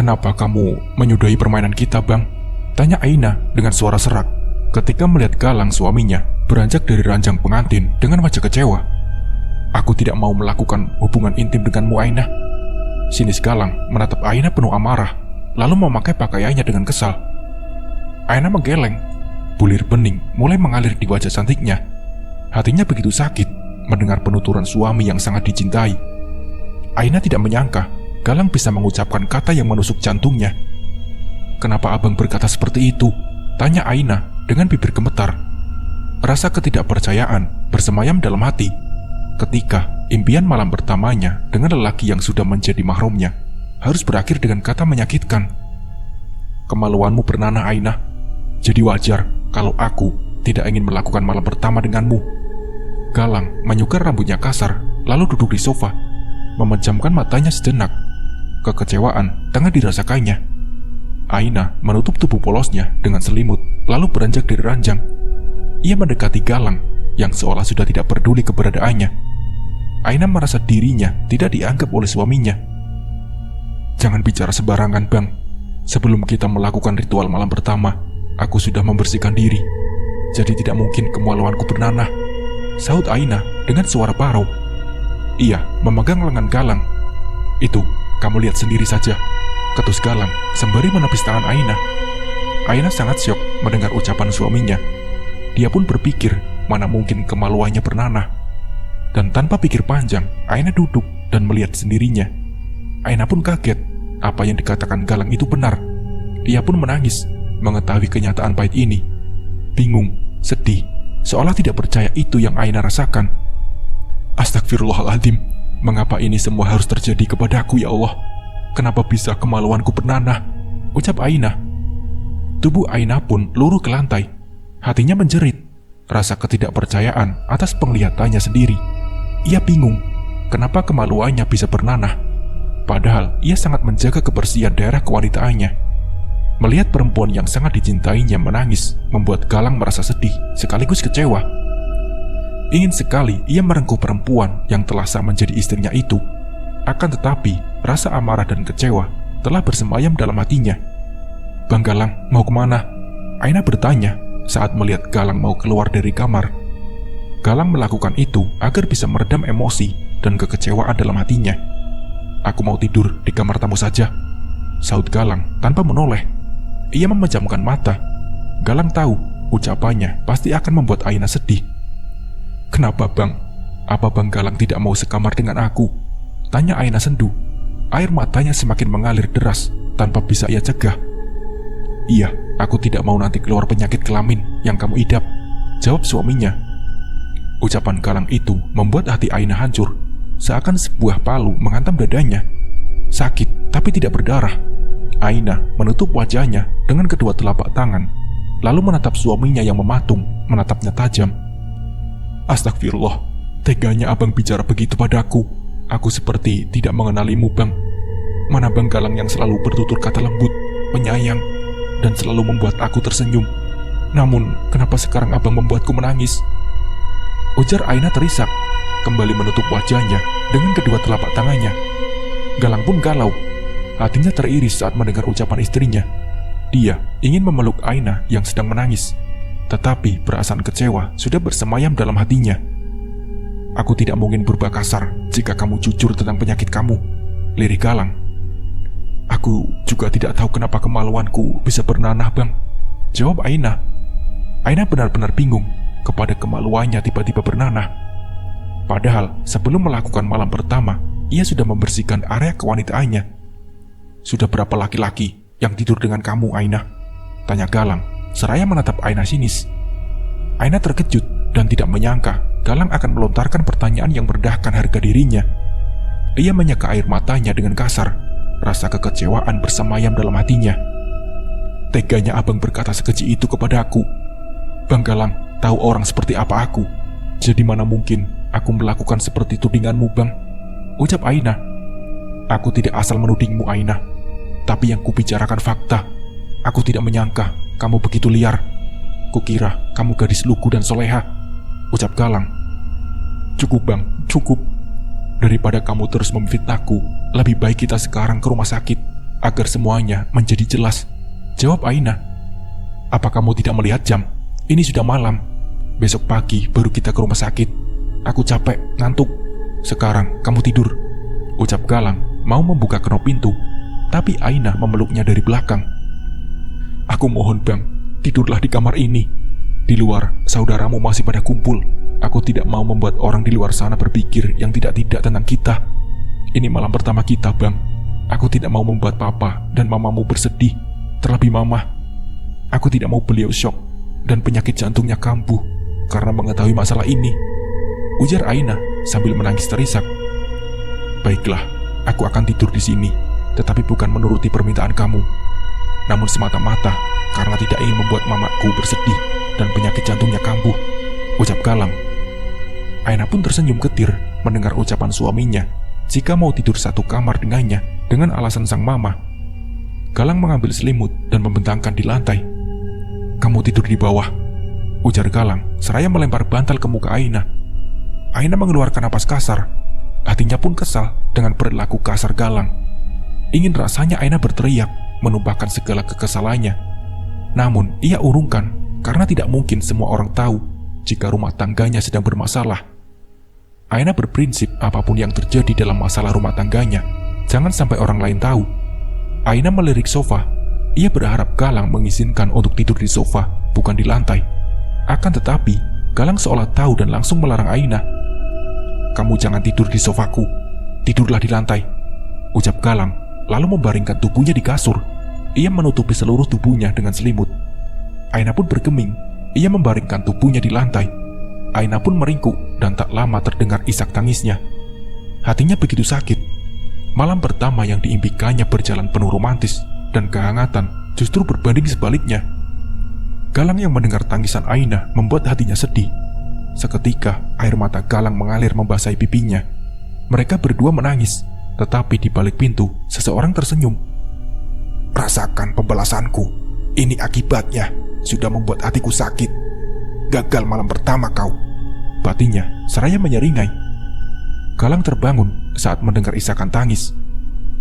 "Kenapa kamu menyudahi permainan kita, Bang?" tanya Aina dengan suara serak ketika melihat Galang suaminya beranjak dari ranjang pengantin dengan wajah kecewa. "Aku tidak mau melakukan hubungan intim denganmu, Aina." Sinis Galang menatap Aina penuh amarah, lalu memakai pakaiannya dengan kesal. Aina menggeleng, bulir bening mulai mengalir di wajah cantiknya. Hatinya begitu sakit mendengar penuturan suami yang sangat dicintai. Aina tidak menyangka Galang bisa mengucapkan kata yang menusuk jantungnya. "Kenapa abang berkata seperti itu?" tanya Aina dengan bibir gemetar. Rasa ketidakpercayaan bersemayam dalam hati ketika impian malam pertamanya dengan lelaki yang sudah menjadi mahramnya harus berakhir dengan kata menyakitkan. "Kemaluanmu bernanah, Aina. Jadi wajar kalau aku tidak ingin melakukan malam pertama denganmu." Galang menyukar rambutnya kasar, lalu duduk di sofa, memejamkan matanya sejenak. Kekecewaan tengah dirasakannya. Aina menutup tubuh polosnya dengan selimut, lalu beranjak dari ranjang. Ia mendekati Galang yang seolah sudah tidak peduli keberadaannya. Aina merasa dirinya tidak dianggap oleh suaminya. "Jangan bicara sembarangan, Bang. Sebelum kita melakukan ritual malam pertama, aku sudah membersihkan diri. Jadi tidak mungkin kemaluanku bernanah," sahut Aina dengan suara parau. Ia memegang lengan Galang. "Itu, kamu lihat sendiri saja," ketus Galang sembari menepis tangan Aina. Aina sangat syok mendengar ucapan suaminya. Dia pun berpikir mana mungkin kemaluannya bernanah. Dan tanpa pikir panjang, Aina duduk dan melihat sendirinya. Aina pun kaget apa yang dikatakan Galang itu benar. Ia pun menangis mengetahui kenyataan pahit ini. Bingung, sedih, seolah tidak percaya itu yang Aina rasakan. "Astagfirullahaladzim, mengapa ini semua harus terjadi kepadaku, ya Allah? Kenapa bisa kemaluanku bernanah?" ucap Aina. Tubuh Aina pun luruh ke lantai. Hatinya menjerit, rasa ketidakpercayaan atas penglihatannya sendiri. Ia bingung, kenapa kemaluannya bisa bernanah, padahal ia sangat menjaga kebersihan daerah kewanitaannya. Melihat perempuan yang sangat dicintainya menangis, membuat Galang merasa sedih sekaligus kecewa. Ingin sekali ia merengkuh perempuan yang telah sah menjadi istrinya itu. Akan tetapi, rasa amarah dan kecewa telah bersemayam dalam hatinya. "Bang Galang, mau kemana?" Aina bertanya saat melihat Galang mau keluar dari kamar. Galang melakukan itu agar bisa meredam emosi dan kekecewaan dalam hatinya. "Aku mau tidur di kamar tamu saja," sahut Galang tanpa menoleh. Ia memejamkan mata. Galang tahu ucapannya pasti akan membuat Aina sedih. "Kenapa, Bang? Apa Bang Galang tidak mau sekamar dengan aku?" tanya Aina sendu. Air matanya semakin mengalir deras tanpa bisa ia cegah. "Iya, aku tidak mau nanti keluar penyakit kelamin yang kamu idap," jawab suaminya. Ucapan Galang itu membuat hati Aina hancur, seakan sebuah palu menghantam dadanya. Sakit tapi tidak berdarah. Aina menutup wajahnya dengan kedua telapak tangan, lalu menatap suaminya yang mematung, menatapnya tajam. "Astagfirullah, teganya abang bicara begitu padaku. Aku seperti tidak mengenalimu, Bang. Mana Bang Galang yang selalu bertutur kata lembut, penyayang, dan selalu membuat aku tersenyum. Namun, kenapa sekarang abang membuatku menangis?" ujar Aina terisak, kembali menutup wajahnya dengan kedua telapak tangannya. Galang pun galau. Hatinya teriris saat mendengar ucapan istrinya. Dia ingin memeluk Aina yang sedang menangis, tetapi perasaan kecewa sudah bersemayam dalam hatinya. "Aku tidak mungkin berubah kasar jika kamu jujur tentang penyakit kamu," lirik Galang. "Aku juga tidak tahu kenapa kemaluanku bisa bernanah, Bang," jawab Aina. Aina benar-benar bingung kepada kemaluannya tiba-tiba bernanah. Padahal sebelum melakukan malam pertama, ia sudah membersihkan area kewanitaannya. "Sudah berapa laki-laki yang tidur dengan kamu, Aina?" tanya Galang, seraya menatap Aina sinis. Aina terkejut dan tidak menyangka Galang akan melontarkan pertanyaan yang merendahkan harga dirinya. Ia menyeka air matanya dengan kasar. Rasa kekecewaan bersemayam dalam hatinya. "Teganya abang berkata sekeji itu kepada aku. Bang Galang tahu orang seperti apa aku. Jadi mana mungkin aku melakukan seperti tudinganmu, Bang," ucap Aina. "Aku tidak asal menudingmu, Aina. Tapi yang kubicarakan fakta. Aku tidak menyangka kamu begitu liar. Kukira kamu gadis lugu dan soleha," ucap Galang. "Cukup, Bang, cukup. Daripada kamu terus memfitnahku, lebih baik kita sekarang ke rumah sakit. agar semuanya menjadi jelas. Jawab Aina. Apa kamu tidak melihat jam? Ini sudah malam. Besok pagi baru kita ke rumah sakit. Aku capek, ngantuk. Sekarang kamu tidur. Ucap Galang mau membuka kenop pintu, tapi Aina memeluknya dari belakang. Aku mohon bang, tidurlah di kamar ini. Di luar, saudaramu masih pada kumpul. Aku tidak mau membuat orang di luar sana berpikir yang tidak-tidak tentang kita. Ini malam pertama kita bang. Aku tidak mau membuat papa dan mamamu bersedih. Terlebih mama. Aku tidak mau beliau shock dan penyakit jantungnya kambuh karena mengetahui masalah ini. Ujar Aina sambil menangis terisak. Baiklah, aku akan tidur di sini, tetapi bukan menuruti permintaan kamu, namun semata-mata karena tidak ingin membuat mamaku bersedih dan penyakit jantungnya kambuh. Ucap Galang. Aina pun tersenyum getir mendengar ucapan suaminya jika mau tidur satu kamar dengannya dengan alasan sang mama. Galang mengambil selimut dan membentangkan di lantai. Kamu tidur di bawah, ujar Galang seraya melempar bantal ke muka Aina. Aina mengeluarkan napas kasar. Hatinya pun kesal dengan perilaku kasar Galang. Ingin rasanya Aina berteriak, menumpahkan segala kekesalannya. Namun ia urungkan karena tidak mungkin semua orang tahu jika rumah tangganya sedang bermasalah. Aina berprinsip apapun yang terjadi dalam masalah rumah tangganya, jangan sampai orang lain tahu. Aina melirik sofa. Ia berharap Galang mengizinkan untuk tidur di sofa, bukan di lantai. Akan tetapi, Galang seolah tahu dan langsung melarang Aina. Kamu jangan tidur di sofaku, tidurlah di lantai, ucap Galang, lalu membaringkan tubuhnya di kasur. Ia menutupi seluruh tubuhnya dengan selimut. Aina pun bergeming. Ia membaringkan tubuhnya di lantai. Aina pun meringkuk dan tak lama terdengar isak tangisnya. Hatinya begitu sakit. Malam pertama yang diimpikannya berjalan penuh romantis dan kehangatan justru berbanding sebaliknya. Galang yang mendengar tangisan Aina membuat hatinya sedih. Seketika air mata Galang mengalir membasahi pipinya. Mereka berdua menangis, tetapi di balik pintu seseorang tersenyum. Rasakan pembalasanku. Ini akibatnya. Sudah membuat hatiku sakit. Gagal malam pertama kau, batinnya seraya menyeringai. Galang terbangun saat mendengar isakan tangis.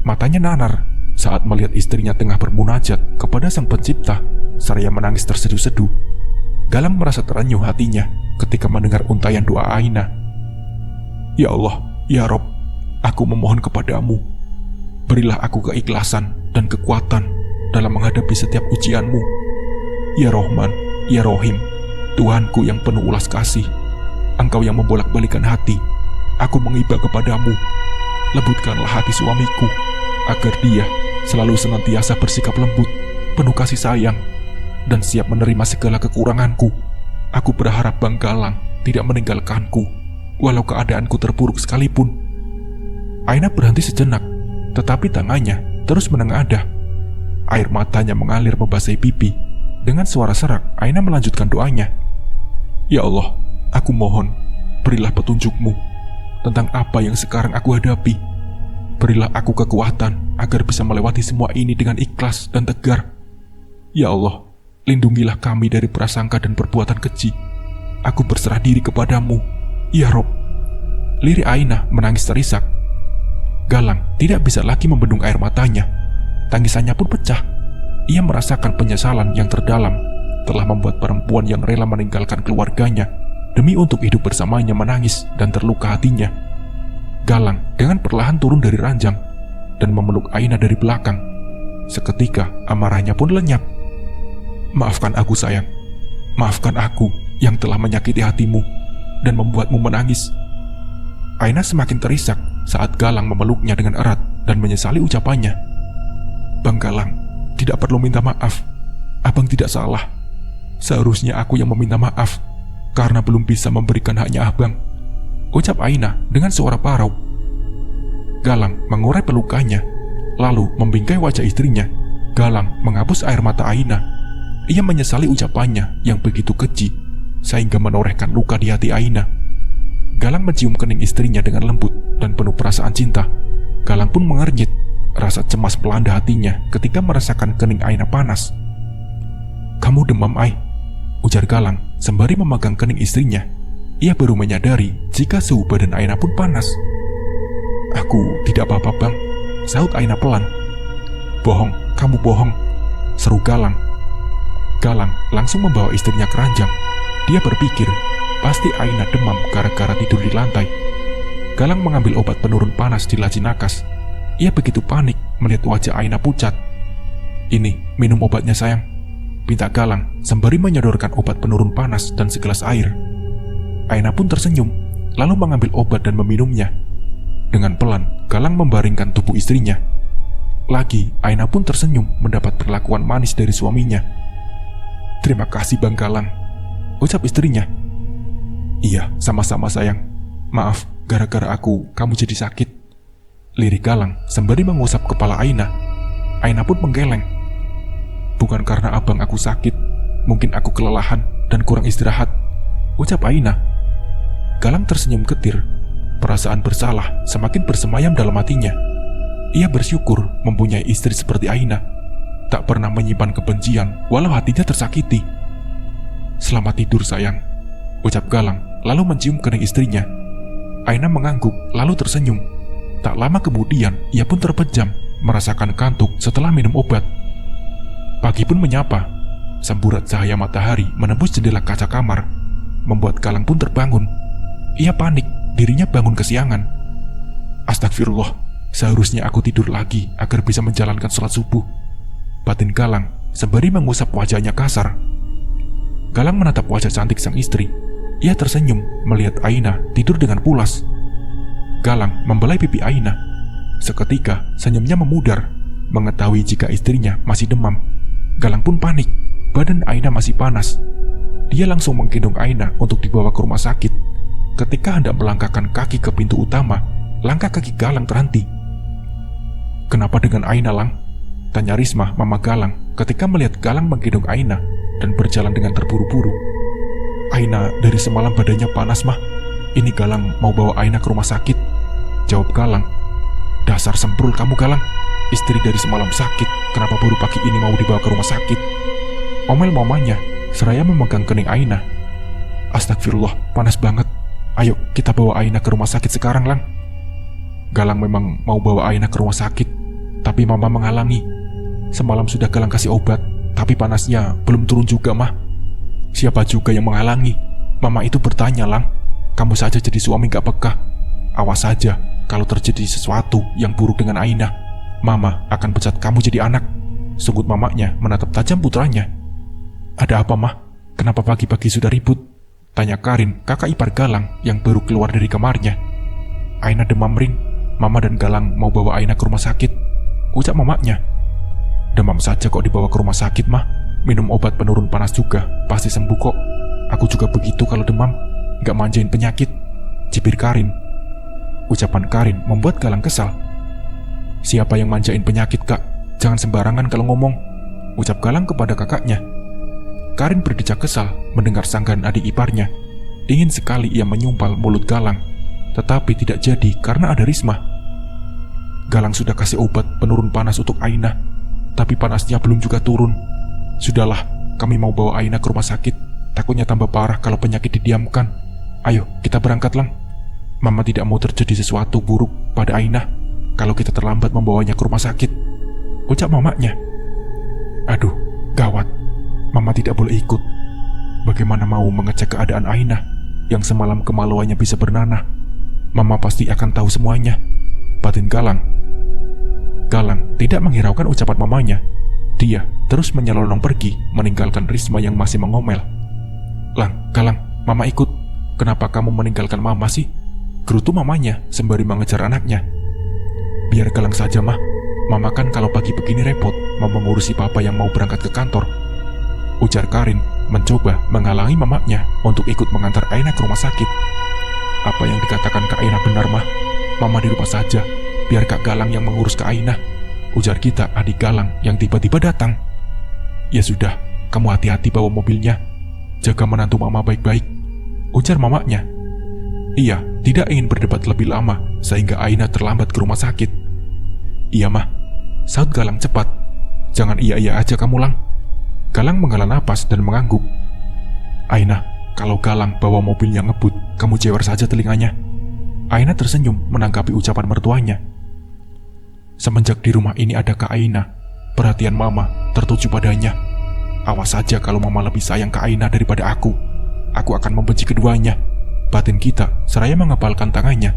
Matanya nanar saat melihat istrinya tengah bermunajat kepada Sang Pencipta seraya menangis terseduh-seduh. Galang merasa terenyuh hatinya ketika mendengar untayan doa Aina. Ya Allah, ya Rob, aku memohon kepadamu, berilah aku keikhlasan dan kekuatan dalam menghadapi setiap ujianmu. Ya Rohman, ya Rohim, Tuhanku yang penuh ulas kasih, Engkau yang membolak-balikan hati, aku mengiba kepadamu. Lembutkanlah hati suamiku, agar dia selalu senantiasa bersikap lembut, penuh kasih sayang, dan siap menerima segala kekuranganku. Aku berharap Bang Galang tidak meninggalkanku, walau keadaanku terpuruk sekalipun. Aina berhenti sejenak, tetapi tangannya terus menengadah. Air matanya mengalir membasahi pipi. Dengan suara serak, Aina melanjutkan doanya. Ya Allah, aku mohon, berilah petunjukmu tentang apa yang sekarang aku hadapi. Berilah aku kekuatan agar bisa melewati semua ini dengan ikhlas dan tegar. Ya Allah, lindungilah kami dari prasangka dan perbuatan keji. Aku berserah diri kepadamu, ya Rob. Lirik Aina menangis terisak. Galang tidak bisa lagi membendung air matanya. Tangisannya pun pecah. Ia merasakan penyesalan yang terdalam telah membuat perempuan yang rela meninggalkan keluarganya demi untuk hidup bersamanya menangis dan terluka hatinya. Galang dengan perlahan turun dari ranjang dan memeluk Aina dari belakang. Seketika amarahnya pun lenyap. Maafkan aku sayang, maafkan aku yang telah menyakiti hatimu dan membuatmu menangis. Aina semakin terisak saat Galang memeluknya dengan erat dan menyesali ucapannya. Bang Galang, tidak perlu minta maaf. Abang tidak salah. Seharusnya aku yang meminta maaf karena belum bisa memberikan haknya abang, ucap Aina dengan suara parau. Galang mengurai pelukannya, lalu membingkai wajah istrinya. Galang menghapus air mata Aina. Ia menyesali ucapannya yang begitu keji, sehingga menorehkan luka di hati Aina. Galang mencium kening istrinya dengan lembut dan penuh perasaan cinta. Galang pun mengernyit. Rasa cemas melanda hatinya ketika merasakan kening Aina panas. Kamu demam, Ai, ujar Galang sembari memegang kening istrinya. Ia baru menyadari jika suhu badan Aina pun panas. Aku tidak apa-apa bang, sahut Aina pelan. Bohong, kamu bohong, seru Galang. Galang langsung membawa istrinya ke ranjang. Dia berpikir, pasti Aina demam gara-gara tidur di lantai. Galang mengambil obat penurun panas di laci nakas. Ia begitu panik melihat wajah Aina pucat. "Ini, minum obatnya sayang," pinta Galang sembari menyodorkan obat penurun panas dan segelas air. Aina pun tersenyum, lalu mengambil obat dan meminumnya. Dengan pelan, Galang membaringkan tubuh istrinya. Lagi, Aina pun tersenyum mendapat perlakuan manis dari suaminya. "Terima kasih Bang Galang," ucap istrinya. "Iya, sama-sama sayang. Maaf, gara-gara aku, kamu jadi sakit," lirik Galang sembari mengusap kepala Aina. Aina pun menggeleng. "Bukan karena abang aku sakit, mungkin aku kelelahan dan kurang istirahat," ucap Aina. Galang tersenyum getir. Perasaan bersalah semakin bersemayam dalam hatinya. Ia bersyukur mempunyai istri seperti Aina, tak pernah menyimpan kebencian walau hatinya tersakiti. "Selamat tidur sayang," ucap Galang lalu mencium kening istrinya. Aina mengangguk lalu tersenyum. Tak lama kemudian ia pun terpejam merasakan kantuk setelah minum obat. Pagi pun menyapa. Semburat cahaya matahari menembus jendela kaca kamar, membuat Galang pun terbangun. Ia panik, dirinya bangun kesiangan. "Astagfirullah, seharusnya aku tidur lagi agar bisa menjalankan sholat subuh," batin Galang sembari mengusap wajahnya kasar. Galang menatap wajah cantik sang istri. Ia tersenyum melihat Aina tidur dengan pulas. Galang membelai pipi Aina. Seketika senyumnya memudar, mengetahui jika istrinya masih demam. Galang pun panik, badan Aina masih panas. Dia langsung menggendong Aina untuk dibawa ke rumah sakit. Ketika hendak melangkahkan kaki ke pintu utama, langkah kaki Galang terhenti. "Kenapa dengan Aina, Lang?" tanya Risma, mama Galang, ketika melihat Galang menggendong Aina dan berjalan dengan terburu-buru. "Aina dari semalam badannya panas, Mah. Ini Galang mau bawa Aina ke rumah sakit," jawab Galang. "Dasar semprul kamu, Galang. Istri dari semalam sakit, kenapa baru pagi ini mau dibawa ke rumah sakit?" omel mamanya seraya memegang kening Aina. "Astagfirullah, panas banget. Ayo kita bawa Aina ke rumah sakit sekarang, Lang." Galang memang mau bawa Aina ke rumah sakit, tapi mama menghalangi. Semalam sudah Galang kasih obat, tapi panasnya belum turun juga, Mah. "Siapa juga yang menghalangi? Mama itu bertanya, Lang. Kamu saja jadi suami gak peka. Awas saja, kalau terjadi sesuatu yang buruk dengan Aina, Mama akan pecat kamu jadi anak," sunggut mamanya menatap tajam putranya. "Ada apa, Mah? Kenapa pagi-pagi sudah ribut?" tanya Karin, kakak ipar Galang yang baru keluar dari kamarnya. "Aina demam, Rin. Mama dan Galang mau bawa Aina ke rumah sakit," ucap mamanya. "Demam saja kok dibawa ke rumah sakit, Mah. Minum obat penurun panas juga, pasti sembuh kok. Aku juga begitu kalau demam, gak manjain penyakit," cibir Karin. Ucapan Karin membuat Galang kesal. "Siapa yang manjain penyakit, Kak? Jangan sembarangan kalau ngomong," ucap Galang kepada kakaknya. Karin berdecak kesal mendengar sanggahan adik iparnya. Ingin sekali ia menyumpal mulut Galang, tetapi tidak jadi karena ada Risma. "Galang sudah kasih obat penurun panas untuk Aina, tapi panasnya belum juga turun. Sudahlah, kami mau bawa Aina ke rumah sakit. Takutnya tambah parah kalau penyakit didiamkan. Ayo, kita berangkat, Lang. Mama tidak mau terjadi sesuatu buruk pada Aina kalau kita terlambat membawanya ke rumah sakit," ucap mamanya. "Aduh, gawat. Mama tidak boleh ikut. Bagaimana mau mengecek keadaan Aina yang semalam kemaluannya bisa bernanah? Mama pasti akan tahu semuanya," batin Galang. Galang tidak menghiraukan ucapan mamanya. Dia terus menyelonong pergi meninggalkan Risma yang masih mengomel. "Lang, Galang, Mama ikut. Kenapa kamu meninggalkan Mama sih?" gerutu mamanya sembari mengejar anaknya. "Biar Galang saja, Mah. Mama kan kalau pagi begini repot mau mengurusi papa yang mau berangkat ke kantor," ujar Karin mencoba menghalangi mamanya untuk ikut mengantar Aina ke rumah sakit. "Apa yang dikatakan Kak Aina benar, Mah. Mama di rumah saja, biar Kak Galang yang mengurus Kak Aina," ujar kita adik Galang yang tiba-tiba datang. "Ya sudah, kamu hati-hati bawa mobilnya. Jaga menantu Mama baik-baik," ujar mamanya. Ia tidak ingin berdebat lebih lama sehingga Aina terlambat ke rumah sakit. "Iya, Mah," saut Galang cepat. "Jangan iya-iya aja kamu, Lang." Galang menghela napas dan mengangguk. "Aina, kalau Galang bawa mobil yang ngebut, kamu jewer saja telinganya." Aina tersenyum menanggapi ucapan mertuanya. Semenjak di rumah ini ada Kak Aina, perhatian Mama tertuju padanya. Awas saja kalau Mama lebih sayang ke Aina daripada aku akan membenci keduanya, batin Gita seraya mengepalkan tangannya.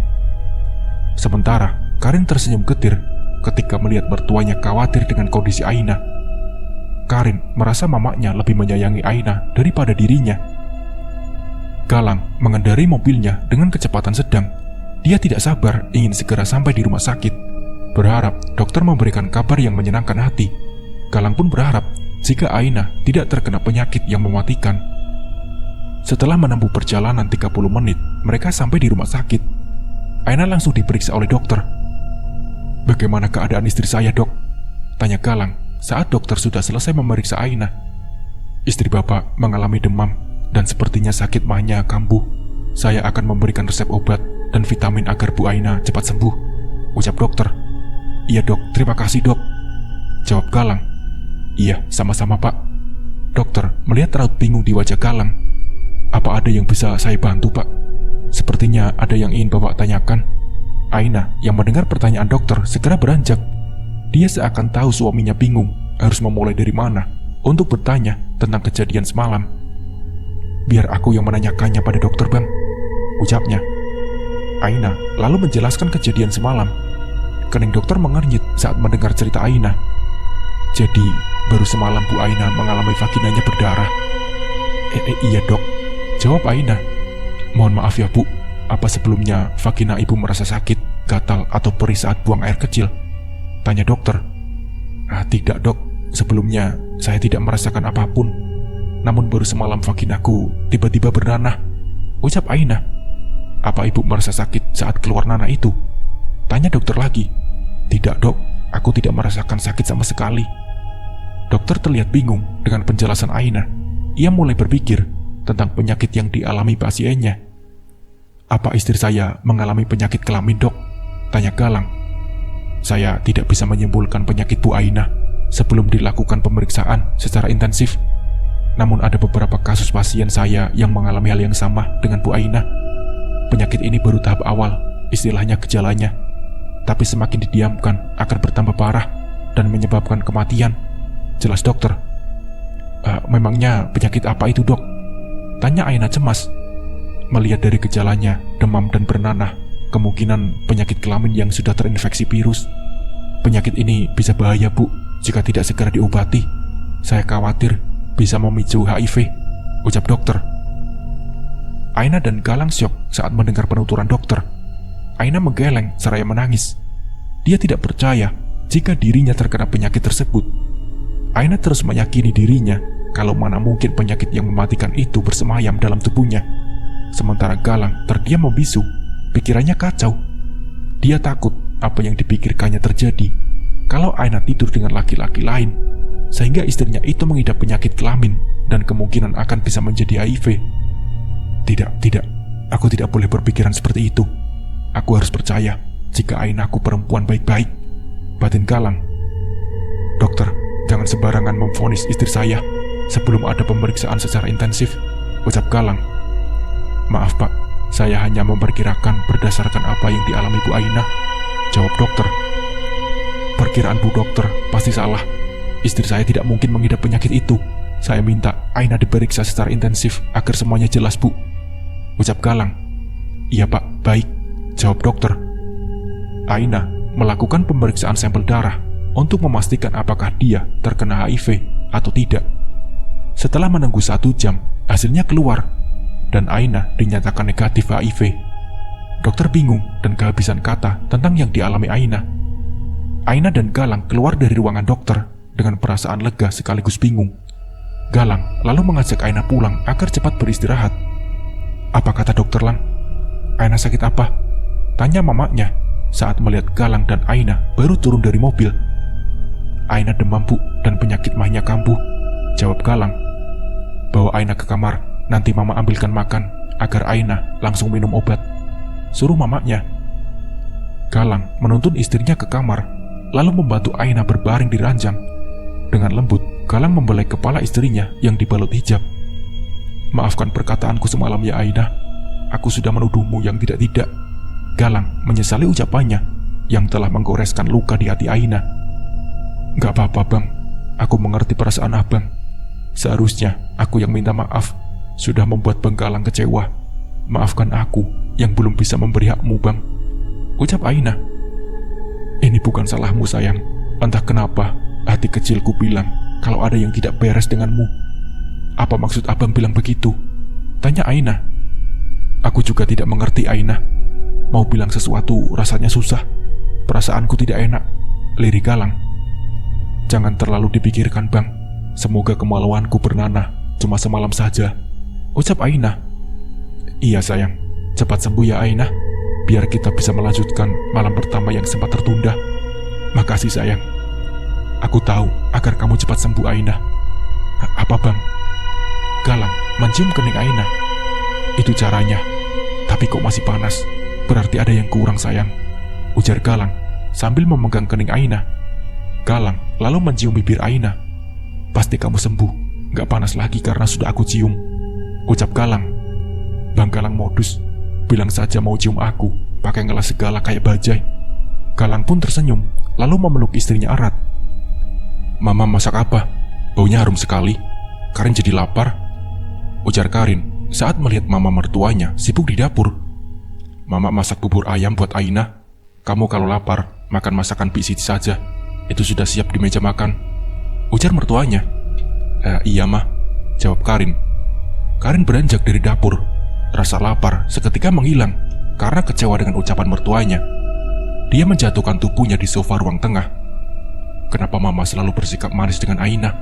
Sementara Karin tersenyum getir ketika melihat mertuanya khawatir dengan kondisi Aina. Karin merasa mamanya lebih menyayangi Aina daripada dirinya. Galang mengendarai mobilnya dengan kecepatan sedang. Dia tidak sabar ingin segera sampai di rumah sakit, berharap dokter memberikan kabar yang menyenangkan hati. Galang pun berharap jika Aina tidak terkena penyakit yang mematikan. Setelah menempuh perjalanan 30 menit, mereka sampai di rumah sakit. Aina langsung diperiksa oleh dokter. "Bagaimana keadaan istri saya, dok?" tanya Galang saat dokter sudah selesai memeriksa Aina. "Istri Bapak mengalami demam dan sepertinya sakit mahnya kambuh. Saya akan memberikan resep obat dan vitamin agar Bu Aina cepat sembuh," ucap dokter. "Iya dok, terima kasih dok," jawab Galang. "Iya, sama-sama Pak." Dokter melihat raut bingung di wajah Galang. "Apa ada yang bisa saya bantu Pak? Sepertinya ada yang ingin Bapak tanyakan." Aina yang mendengar pertanyaan dokter segera beranjak. Dia seakan tahu suaminya bingung harus memulai dari mana untuk bertanya tentang kejadian semalam. "Biar aku yang menanyakannya pada dokter Bang," ucapnya. Aina lalu menjelaskan kejadian semalam. Kening dokter mengernyit saat mendengar cerita Aina. "Jadi baru semalam Bu Aina mengalami vaginanya berdarah?" Iya dok," jawab Aina. "Mohon maaf ya Bu, apa sebelumnya vagina ibu merasa sakit, gatal atau perih saat buang air kecil?" tanya dokter. Tidak dok, sebelumnya saya tidak merasakan apapun. Namun baru semalam vaginaku tiba-tiba bernanah," ucap Aina. "Apa ibu merasa sakit saat keluar nanah itu?" tanya dokter lagi. "Tidak dok, aku tidak merasakan sakit sama sekali." Dokter terlihat bingung dengan penjelasan Aina. Ia mulai berpikir tentang penyakit yang dialami pasiennya. "Apa istri saya mengalami penyakit kelamin dok?" tanya Galang. "Saya tidak bisa menyimpulkan penyakit Bu Aina sebelum dilakukan pemeriksaan secara intensif. Namun ada beberapa kasus pasien saya yang mengalami hal yang sama dengan Bu Aina. Penyakit ini baru tahap awal, istilahnya gejalanya. Tapi semakin didiamkan akan bertambah parah dan menyebabkan kematian," jelas dokter. Memangnya penyakit apa itu dok?" tanya Aina cemas. Melihat dari gejalanya, demam dan bernanah, kemungkinan penyakit kelamin yang sudah terinfeksi virus. "Penyakit ini bisa bahaya Bu jika tidak segera diobati. Saya khawatir bisa memicu HIV," ucap dokter. Aina dan Galang syok saat mendengar penuturan dokter. Aina menggeleng seraya menangis. Dia tidak percaya jika dirinya terkena penyakit tersebut. Aina terus meyakini dirinya kalau mana mungkin penyakit yang mematikan itu bersemayam dalam tubuhnya. Sementara Galang terdiam membisu, pikirannya kacau. Dia takut apa yang dipikirkannya terjadi kalau Aina tidur dengan laki-laki lain, sehingga istrinya itu mengidap penyakit kelamin dan kemungkinan akan bisa menjadi HIV. Tidak, aku tidak boleh berpikiran seperti itu. Aku harus percaya jika Ainaku perempuan baik-baik," batin Galang. "Dokter, jangan sembarangan memvonis istri saya sebelum ada pemeriksaan secara intensif," ucap Galang. "Maaf Pak, saya hanya memperkirakan berdasarkan apa yang dialami Bu Aina," jawab dokter. "Perkiraan Bu Dokter pasti salah. Istri saya tidak mungkin mengidap penyakit itu. Saya minta Aina diperiksa secara intensif agar semuanya jelas Bu," ucap Galang. "Iya Pak, baik," jawab dokter. Aina melakukan pemeriksaan sampel darah untuk memastikan apakah dia terkena HIV atau tidak. Setelah menunggu 1 jam, hasilnya keluar dan Aina dinyatakan negatif HIV. Dokter bingung dan kehabisan kata tentang yang dialami Aina. Aina dan Galang keluar dari ruangan dokter dengan perasaan lega sekaligus bingung. Galang lalu mengajak Aina pulang agar cepat beristirahat. "Apa kata dokter Lang? Aina sakit apa?" tanya mamanya saat melihat Galang dan Aina baru turun dari mobil. "Aina demam Bu dan penyakit mahnya kambuh," jawab Galang. "Bawa Aina ke kamar, nanti mama ambilkan makan agar Aina langsung minum obat," suruh mamanya. Galang menuntun istrinya ke kamar, lalu membantu Aina berbaring di ranjang. Dengan lembut, Galang membelai kepala istrinya yang dibalut hijab. "Maafkan perkataanku semalam ya Aina, aku sudah menuduhmu yang tidak-tidak." Galang menyesali ucapannya yang telah menggoreskan luka di hati Aina. Gak apa-apa bang, aku mengerti perasaan abang. Seharusnya aku yang minta maaf, sudah membuat Bang Galang kecewa. Maafkan aku yang belum bisa memberi hakmu bang, ucap Ainah. Ini bukan salahmu sayang. Entah kenapa hati kecilku bilang kalau ada yang tidak beres denganmu. Apa maksud abang bilang begitu? Tanya Ainah. Aku juga tidak mengerti Ainah. Mau bilang sesuatu rasanya susah. Perasaanku tidak enak, lirik Galang. Jangan terlalu dipikirkan bang. Semoga kemaluanku bernanah cuma semalam saja, ucap Ainah. Iya sayang, cepat sembuh ya Ainah, biar kita bisa melanjutkan malam pertama yang sempat tertunda. Makasih sayang. Aku tahu agar kamu cepat sembuh Ainah. Apa bang? Galang mencium kening Ainah. Itu caranya. Tapi kok masih panas? Berarti ada yang kurang sayang, ujar Galang sambil memegang kening Ainah. Galang lalu mencium bibir Ainah. Pasti kamu sembuh, gak panas lagi karena sudah aku cium, ucap Galang. Bang Galang modus, bilang saja mau cium aku, pakai ngelas segala kayak bajai. Galang pun tersenyum, lalu memeluk istrinya erat. Mama masak apa? Baunya harum sekali. Karin jadi lapar, ujar Karin saat melihat mama mertuanya sibuk di dapur. Mama masak bubur ayam buat Ainah. Kamu kalau lapar, makan masakan Bi Siti saja. Itu sudah siap di meja makan, ujar mertuanya. Iya mah, jawab Karin. Karin beranjak dari dapur. Rasa lapar seketika menghilang karena kecewa dengan ucapan mertuanya. Dia menjatuhkan tubuhnya di sofa ruang tengah. Kenapa mama selalu bersikap manis dengan Ainah,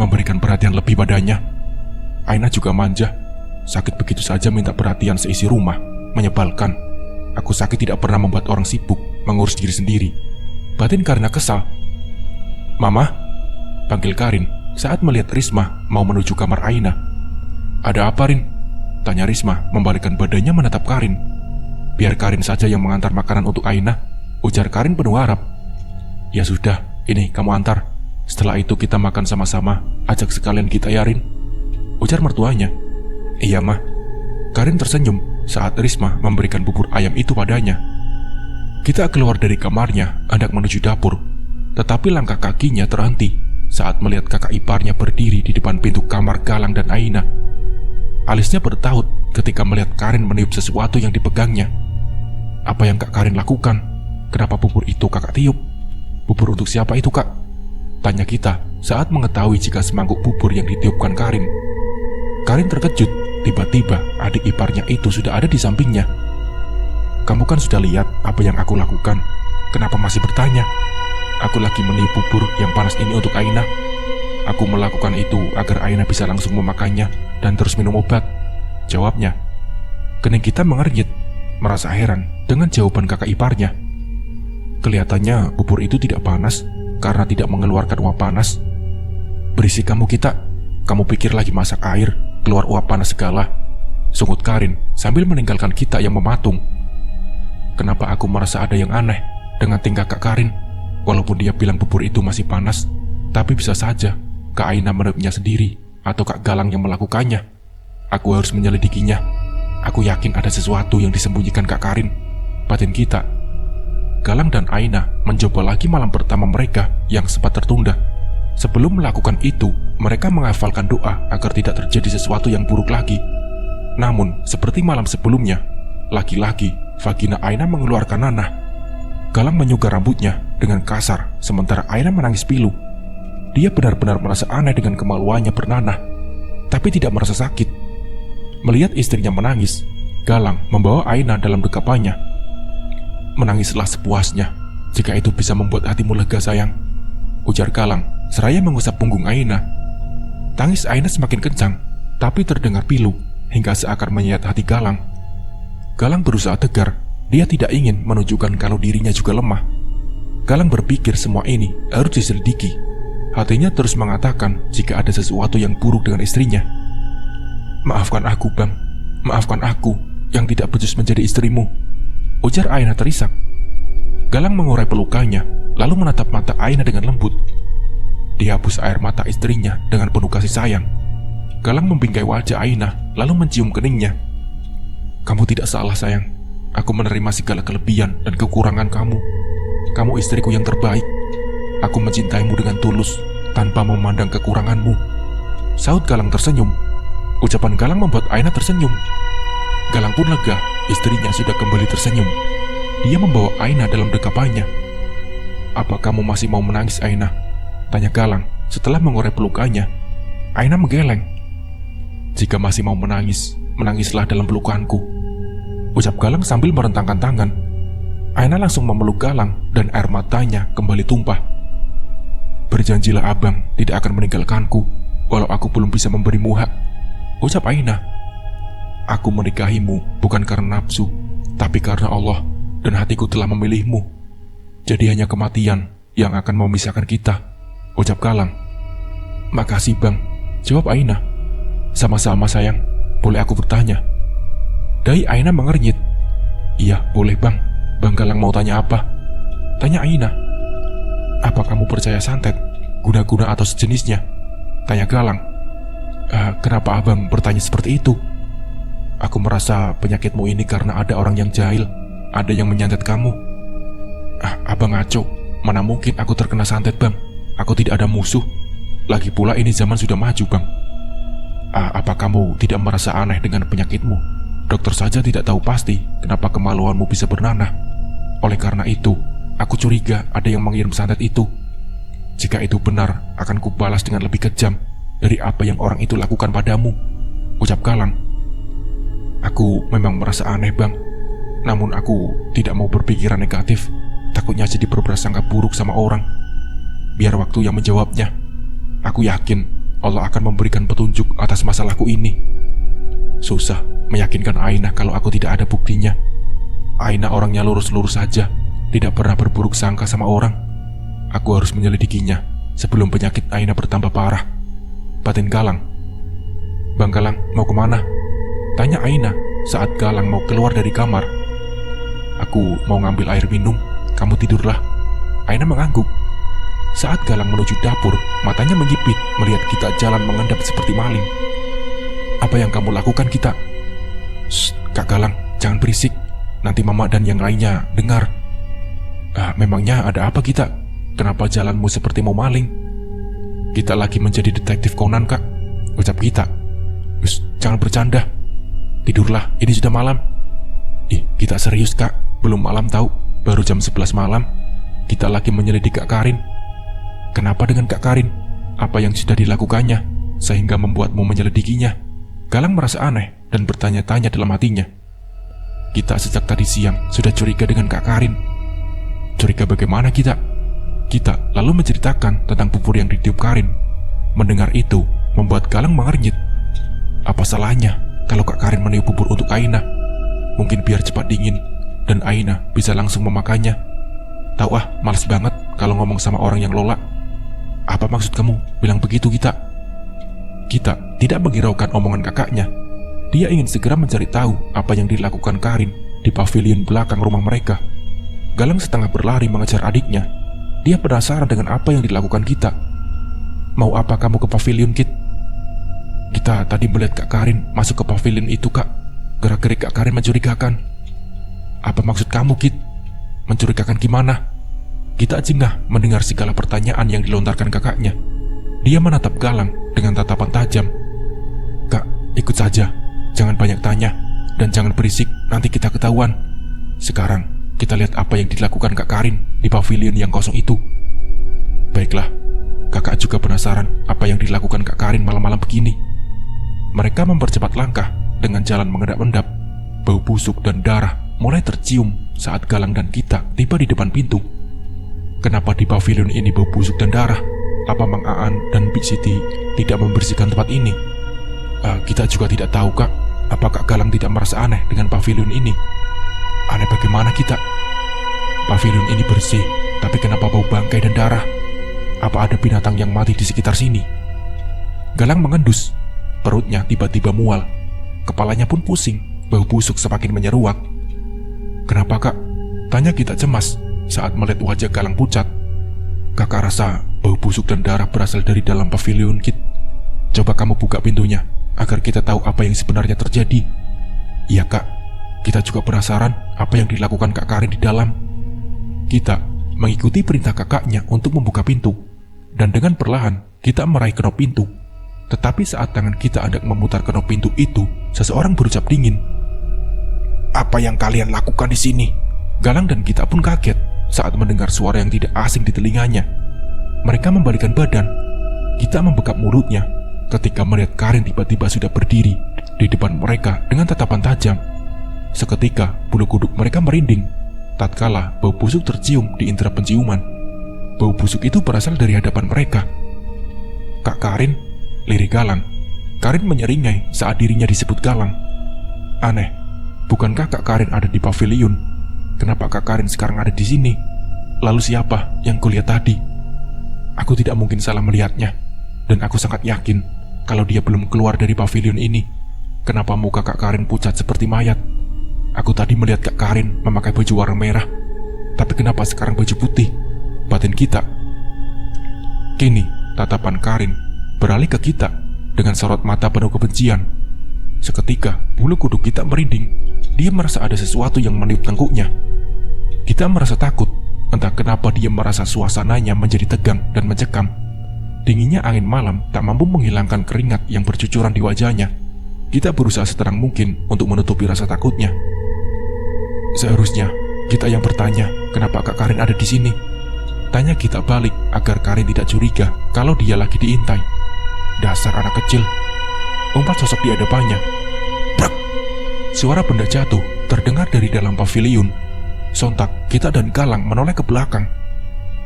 memberikan perhatian lebih padanya? Ainah juga manja, sakit begitu saja minta perhatian seisi rumah, menyebalkan. Aku sakit tidak pernah membuat orang sibuk mengurus diri sendiri, batin Karina kesal. Mama, panggil Karin saat melihat Risma mau menuju kamar Ainah. Ada apa Rin? Tanya Risma membalikkan badannya menatap Karin. Biar Karin saja yang mengantar makanan untuk Ainah, ujar Karin penuh harap. Ya sudah, ini kamu antar. Setelah itu kita makan sama-sama, ajak sekalian kita ya Rin, ujar mertuanya. Iya mah. Karin tersenyum saat Risma memberikan bubur ayam itu padanya. Kita keluar dari kamarnya hendak menuju dapur, tetapi langkah kakinya terhenti saat melihat kakak iparnya berdiri di depan pintu kamar Galang dan Ainah. Alisnya bertaut ketika melihat Karin meniup sesuatu yang dipegangnya. Apa yang Kak Karin lakukan? Kenapa bubur itu kakak tiup? Bubur untuk siapa itu kak? Tanya kita saat mengetahui jika semangkuk bubur yang ditiupkan Karin. Karin terkejut, tiba-tiba adik iparnya itu sudah ada di sampingnya. Kamu kan sudah lihat apa yang aku lakukan, kenapa masih bertanya? Aku lagi meniup bubur yang panas ini untuk Ainah. Aku melakukan itu agar Ainah bisa langsung memakannya dan terus minum obat, jawabnya. Kening kita mengernyit, merasa heran dengan jawaban kakak iparnya. Kelihatannya bubur itu tidak panas karena tidak mengeluarkan uap panas. Berisik kamu kita, kamu pikir lagi masak air, keluar uap panas segala, sungut Karin sambil meninggalkan kita yang mematung. Kenapa aku merasa ada yang aneh dengan tingkah Kak Karin? Walaupun dia bilang bubur itu masih panas, tapi bisa saja Kak Ainah meniupnya sendiri atau Kak Galang yang melakukannya. Aku harus menyelidikinya. Aku yakin ada sesuatu yang disembunyikan Kak Karin, batin kita. Galang dan Ainah mencoba lagi malam pertama mereka yang sempat tertunda. Sebelum melakukan itu, mereka menghafalkan doa agar tidak terjadi sesuatu yang buruk lagi. Namun, seperti malam sebelumnya, lagi-lagi vagina Ainah mengeluarkan nanah. Galang menyugar rambutnya dengan kasar, sementara Ainah menangis pilu. Dia benar-benar merasa aneh dengan kemaluannya bernanah, tapi tidak merasa sakit. Melihat istrinya menangis, Galang membawa Ainah dalam dekapannya. Menangislah sepuasnya, jika itu bisa membuat hatimu lega sayang, ujar Galang seraya mengusap punggung Ainah. Tangis Ainah semakin kencang, tapi terdengar pilu hingga seakan menyayat hati Galang. Galang berusaha tegar, dia tidak ingin menunjukkan kalau dirinya juga lemah. Galang berpikir semua ini harus diselidiki. Hatinya terus mengatakan jika ada sesuatu yang buruk dengan istrinya. Maafkan aku bang, maafkan aku yang tidak becus menjadi istrimu, ujar Ainah terisak. Galang mengurai pelukannya, lalu menatap mata Ainah dengan lembut. Dihapus air mata istrinya dengan penuh kasih sayang. Galang membingkai wajah Ainah, lalu mencium keningnya. Kamu tidak salah sayang, aku menerima segala kelebihan dan kekurangan kamu. Kamu istriku yang terbaik. Aku mencintaimu dengan tulus, tanpa memandang kekuranganmu. Saut Galang tersenyum. Ucapan Galang membuat Aina tersenyum. Galang pun lega, istrinya sudah kembali tersenyum. Dia membawa Aina dalam dekapannya. Apa kamu masih mau menangis, Aina? Tanya Galang setelah mengoret pelukannya. Aina menggeleng. Jika masih mau menangis, menangislah dalam pelukanku, ucap Galang sambil merentangkan tangan. Aina langsung memeluk Galang dan air matanya kembali tumpah. Berjanjilah abang tidak akan meninggalkanku, walau aku belum bisa memberimu hak, ucap Aina. Aku menikahimu bukan karena nafsu, tapi karena Allah, dan hatiku telah memilihmu. Jadi hanya kematian yang akan memisahkan kita, ucap Galang. Makasih bang, jawab Aina. Sama-sama sayang, boleh aku bertanya? Dahi Aina mengernyit. Iya boleh bang, Bang Galang mau tanya apa? Tanya Aina. Apa kamu percaya santet, guna-guna atau sejenisnya? Tanya Galang. Kenapa abang bertanya seperti itu? Aku merasa penyakitmu ini karena ada orang yang jahil, ada yang menyantet kamu. Abang ngaco, mana mungkin aku terkena santet bang? Aku tidak ada musuh. Lagi pula ini zaman sudah maju bang. Apa kamu tidak merasa aneh dengan penyakitmu? Dokter saja tidak tahu pasti kenapa kemaluanmu bisa bernanah. Oleh karena itu, aku curiga ada yang mengirim santet itu. Jika itu benar, akan kubalas dengan lebih kejam dari apa yang orang itu lakukan padamu, ucap Galang. Aku memang merasa aneh bang, namun aku tidak mau berpikiran negatif. Takutnya jadi berprasangka buruk sama orang. Biar waktu yang menjawabnya. Aku yakin Allah akan memberikan petunjuk atas masalahku ini. Susah meyakinkan Aina kalau aku tidak ada buktinya. Aina orangnya lurus-lurus saja, tidak pernah berburuk sangka sama orang. Aku harus menyelidikinya sebelum penyakit Aina bertambah parah, batin Galang. Bang Galang mau kemana? Tanya Aina saat Galang mau keluar dari kamar. Aku mau ngambil air minum, kamu tidurlah. Aina mengangguk. Saat Galang menuju dapur, matanya menyipit melihat kita jalan mengendap seperti maling. Apa yang kamu lakukan kita? Shh, Kak Galang, jangan berisik. Nanti Mama dan yang lainnya dengar. Memangnya ada apa kita? Kenapa jalanmu seperti mau maling? Kita lagi menjadi detektif Conan, Kak, ucap kita. Jangan bercanda. Tidurlah, ini sudah malam. Kita serius, Kak. Belum malam tahu, baru jam 11 malam. Kita lagi menyelidik Kak Karin. Kenapa dengan Kak Karin? Apa yang sudah dilakukannya sehingga membuatmu menyelidikinya? Galang merasa aneh dan bertanya-tanya dalam hatinya. Kita sejak tadi siang sudah curiga dengan Kak Karin. Curiga bagaimana kita? Kita lalu menceritakan tentang bubur yang ditiup Karin. Mendengar itu membuat Galang mengernyit. Apa salahnya kalau Kak Karin meniup bubur untuk Aina? Mungkin biar cepat dingin dan Aina bisa langsung memakannya. Tahu malas banget kalau ngomong sama orang yang lola. Apa maksud kamu bilang begitu kita? Kita tidak menghiraukan omongan kakaknya. Dia ingin segera mencari tahu apa yang dilakukan Karin di pavilion belakang rumah mereka. Galang setengah berlari mengejar adiknya. Dia penasaran dengan apa yang dilakukan kita. Mau apa kamu ke pavilion, Kit? Kita tadi melihat Kak Karin masuk ke pavilion itu, Kak. Gerak-gerik Kak Karin mencurigakan. Apa maksud kamu, Kit? Mencurigakan gimana? Kita jengah mendengar segala pertanyaan yang dilontarkan kakaknya. Dia menatap Galang dengan tatapan tajam. Kak, ikut saja. Jangan banyak tanya dan jangan berisik, nanti kita ketahuan. Sekarang kita lihat apa yang dilakukan Kak Karin di pavilion yang kosong itu. Baiklah, kakak juga penasaran apa yang dilakukan Kak Karin malam-malam begini. Mereka mempercepat langkah dengan jalan mengendap-endap. Bau busuk dan darah mulai tercium saat Galang dan kita tiba di depan pintu. Kenapa di pavilion ini bau busuk dan darah? Apa Mang Aan dan Big Siti tidak membersihkan tempat ini? Kita juga tidak tahu, Kak. Apa Kak Galang tidak merasa aneh dengan pavilion ini? Aneh bagaimana kita? Pavilion ini bersih, tapi kenapa bau bangkai dan darah? Apa ada binatang yang mati di sekitar sini? Galang mengendus. Perutnya tiba-tiba mual. Kepalanya pun pusing. Bau busuk semakin menyeruak. Kenapa, Kak? Tanya kita cemas saat melihat wajah Galang pucat. Kakak rasa bau busuk dan darah berasal dari dalam pavilion, Kit. Coba kamu buka pintunya agar kita tahu apa yang sebenarnya terjadi. Iya, Kak. Kita juga penasaran apa yang dilakukan Kak Karin di dalam. Kita mengikuti perintah kakaknya untuk membuka pintu. Dan dengan perlahan, kita meraih knop pintu. Tetapi saat tangan kita hendak memutar knop pintu itu, seseorang berucap dingin, "Apa yang kalian lakukan di sini?" Galang dan kita pun kaget saat mendengar suara yang tidak asing di telinganya. Mereka membalikkan badan. Kita membekap mulutnya ketika melihat Karin tiba-tiba sudah berdiri di depan mereka dengan tatapan tajam. Seketika, bulu kuduk mereka merinding tatkala bau busuk tercium di indera penciuman. Bau busuk itu berasal dari hadapan mereka. "Kak Karin," lirik Galang. Karin menyeringai saat dirinya disebut Galang. "Aneh, bukankah Kak Karin ada di pavilion? Kenapa Kak Karin sekarang ada di sini? Lalu siapa yang kulihat tadi?" Aku tidak mungkin salah melihatnya, dan aku sangat yakin kalau dia belum keluar dari pavilion ini. Kenapa muka Kak Karin pucat seperti mayat? Aku tadi melihat Kak Karin memakai baju warna merah, tapi kenapa sekarang baju putih? Batin kita. Kini, tatapan Karin beralih ke kita dengan sorot mata penuh kebencian. Seketika, bulu kuduk kita merinding. Dia merasa ada sesuatu yang meniup tengkuknya. Kita merasa takut. Entah kenapa dia merasa suasananya menjadi tegang dan mencekam. Dinginnya angin malam tak mampu menghilangkan keringat yang bercucuran di wajahnya. Kita berusaha seterang mungkin untuk menutupi rasa takutnya. Seharusnya kita yang bertanya kenapa Kak Karin ada di sini. Tanya kita balik agar Karin tidak curiga kalau dia lagi diintai. Dasar anak kecil. Umpat sosok di hadapannya. Brak! Suara benda jatuh terdengar dari dalam pavilion. Sontak kita dan Galang menoleh ke belakang.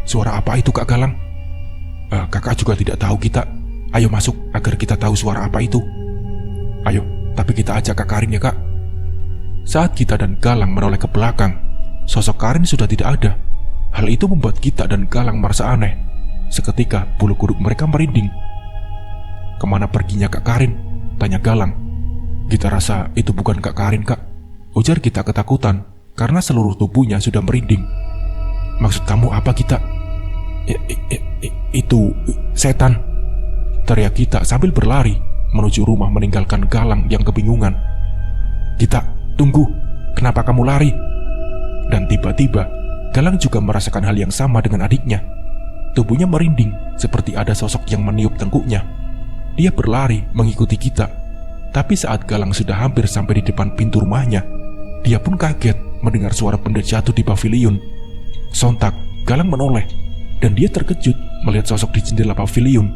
Suara apa itu Kak Galang? Kakak juga tidak tahu kita. Ayo masuk agar kita tahu suara apa itu. Ayo, tapi kita ajak Kak Karin ya Kak. Saat kita dan Galang menoleh ke belakang, sosok Karin sudah tidak ada. Hal itu membuat kita dan Galang merasa aneh. Seketika bulu kuduk mereka merinding. "Kemana perginya Kak Karin?" tanya Galang. "Kita rasa itu bukan Kak Karin Kak," ujar kita ketakutan karena seluruh tubuhnya sudah merinding. "Maksud kamu apa kita?" Itu setan," teriak kita sambil berlari menuju rumah meninggalkan Galang yang kebingungan. "Kita, tunggu, kenapa kamu lari?" Dan tiba-tiba Galang juga merasakan hal yang sama dengan adiknya. Tubuhnya merinding seperti ada sosok yang meniup tengkuknya. Dia berlari mengikuti kita. Tapi saat Galang sudah hampir sampai di depan pintu rumahnya, dia pun kaget mendengar suara benda jatuh di pavilion. Sontak Galang menoleh, dan dia terkejut melihat sosok di jendela pavilion.